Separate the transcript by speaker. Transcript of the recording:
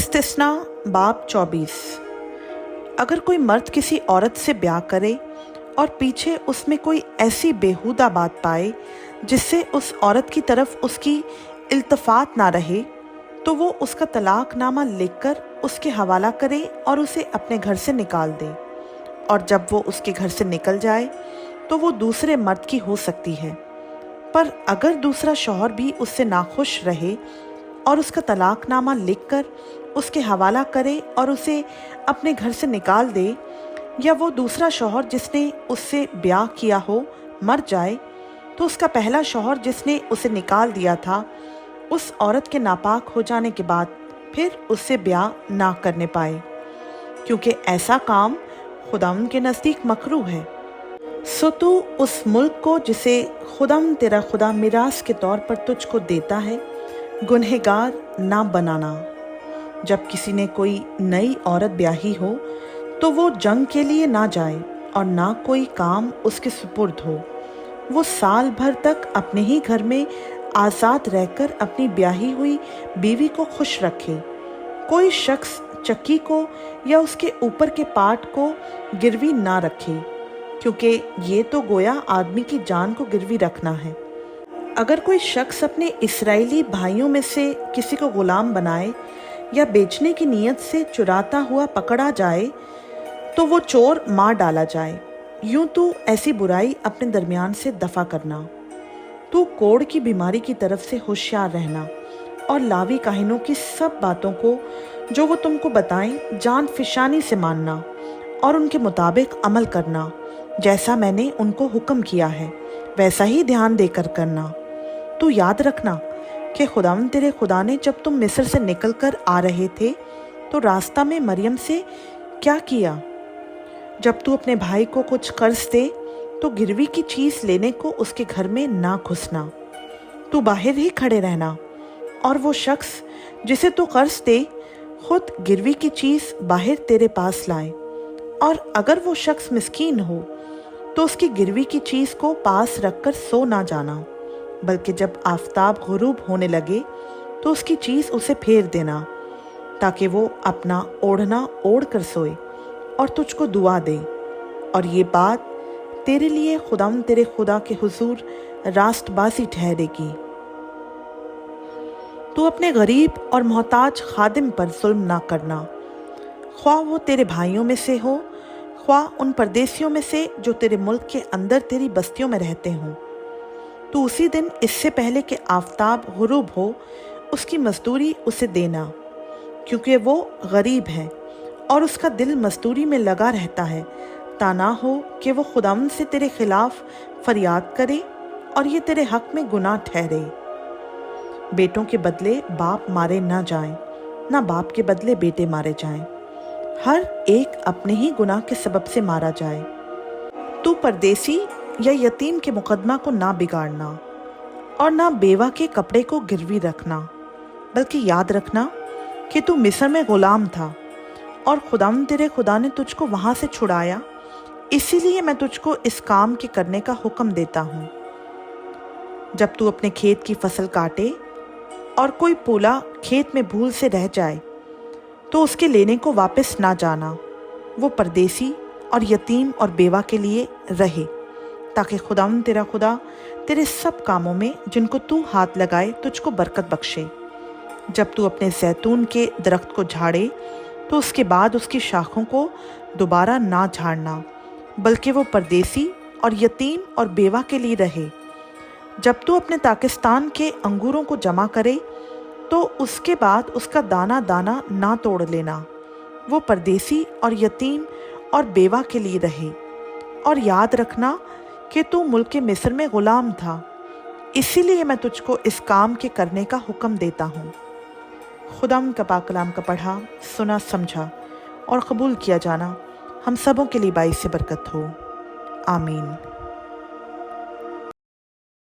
Speaker 1: इस्तिस्ना बाब 24। अगर कोई मर्द किसी औरत से ब्याह करे और पीछे उसमें कोई ऐसी बेहुदा बात पाए जिससे उस औरत की तरफ उसकी इल्तफात ना रहे, तो वो उसका तलाकनामा लिखकर उसके हवाला करे और उसे अपने घर से निकाल दे। और जब वो उसके घर से निकल जाए तो वो दूसरे मर्द की हो सकती है। पर अगर दूसरा शौहर भी उससे नाखुश रहे और उसका तलाकनामा लिखकर उसके हवाला करे और उसे अपने घर से निकाल दे, या वो दूसरा शौहर जिसने उससे ब्याह किया हो मर जाए, तो उसका पहला शौहर जिसने उसे निकाल दिया था उस औरत के नापाक हो जाने के बाद फिर उससे ब्याह ना करने पाए, क्योंकि ऐसा काम खुदाम के नज़दीक मकरूह है। सो तू उस मुल्क को जिसे खुदाम तेरा खुदा मिरास के तौर पर तुझको देता है गुनहगार ना बनाना। जब किसी ने कोई नई औरत ब्याही हो तो वो जंग के लिए ना जाए और ना कोई काम उसके सुपुर्द हो। वो साल भर तक अपने ही घर में आज़ाद रहकर अपनी ब्याही हुई बीवी को खुश रखे। कोई शख्स चक्की को या उसके ऊपर के पार्ट को गिरवी ना रखे, क्योंकि ये तो गोया आदमी की जान को गिरवी रखना है। अगर कोई शख्स अपने इस्राएली भाइयों में से किसी को गुलाम बनाए या बेचने की नीयत से चुराता हुआ पकड़ा जाए तो वो चोर मार डाला जाए। यूं तू ऐसी बुराई अपने दरमियान से दफा करना। तू कोढ़ की बीमारी की तरफ से होशियार रहना और लावी काहिनों की सब बातों को जो वो तुमको बताएं जान फिशानी से मानना और उनके मुताबिक अमल करना। जैसा मैंने उनको हुक्म किया है वैसा ही ध्यान देकर करना। तू याद रखना कि खुदावन तेरे खुदा ने जब तुम मिस्र से निकल कर आ रहे थे तो रास्ता में मरियम से क्या किया। जब तू अपने भाई को कुछ कर्ज दे तो गिरवी की चीज़ लेने को उसके घर में ना घुसना। तू बाहर ही खड़े रहना और वो शख्स जिसे तू कर्ज दे खुद गिरवी की चीज़ बाहर तेरे पास लाए। और अगर वो शख्स मिस्कीन हो तो उसकी गिरवी की चीज़ को पास रखकर सो ना जाना, बल्कि जब आफताब गुरूब होने लगे तो उसकी चीज़ उसे फेर देना, ताकि वो अपना ओढ़ना ओढ़ कर सोए और तुझको दुआ दे। और ये बात तेरे लिए खुदाम तेरे खुदा के हुजूर रास्तबाजी ठहरेगी। तू अपने गरीब और मोहताज खादिम पर जुल्म ना करना, ख्वाह वो तेरे भाइयों में से हो ख्वाह उन परदेसियों में से जो तेरे मुल्क के अंदर तेरी बस्तियों में रहते हों। तो उसी दिन इससे पहले कि आफताब गुरूब हो उसकी मजदूरी उसे देना, क्योंकि वो गरीब है और उसका दिल मजदूरी में लगा रहता है, ताना हो कि वो खुदावंद से तेरे खिलाफ फरियाद करे और ये तेरे हक में गुनाह ठहरे। बेटों के बदले बाप मारे ना जाएं, ना बाप के बदले बेटे मारे जाएं। हर एक अपने ही गुनाह के सबब से मारा जाए। तू परदेसी या यतीम के मुकदमा को ना बिगाड़ना और ना बेवा के कपड़े को गिरवी रखना, बल्कि याद रखना कि तू मिस्र में गुलाम था और खुदाम तेरे खुदा ने तुझको वहाँ से छुड़ाया। इसीलिए मैं तुझको इस काम के करने का हुक्म देता हूँ। जब तू अपने खेत की फसल काटे और कोई पूला खेत में भूल से रह जाए तो उसके लेने को वापस ना जाना। वो परदेसी और यतीम और बेवा के लिए रहे, ताकि खुदावंद तेरा खुदा तेरे सब कामों में जिनको तू हाथ लगाए तुझको बरकत बख्शे। जब तू अपने जैतून के दरख्त को झाड़े तो उसके बाद उसकी शाखों को दोबारा ना झाड़ना, बल्कि वो परदेसी और यतीम और बेवा के लिए रहे। जब तू अपने ताकिस्तान के अंगूरों को जमा करे तो उसके बाद उसका दाना दाना ना तोड़ लेना। वो परदेसी और यतीम और बेवा के लिए रहे। और याद रखना कि तू मुल्क मिस्र में गुलाम था, इसीलिए मैं तुझको इस काम के करने का हुक्म देता हूँ। खुदाम का पाक कलाम का पढ़ा, सुना, समझा और कबूल किया जाना हम सबों के लिए बाइस से बरकत हो। आमीन।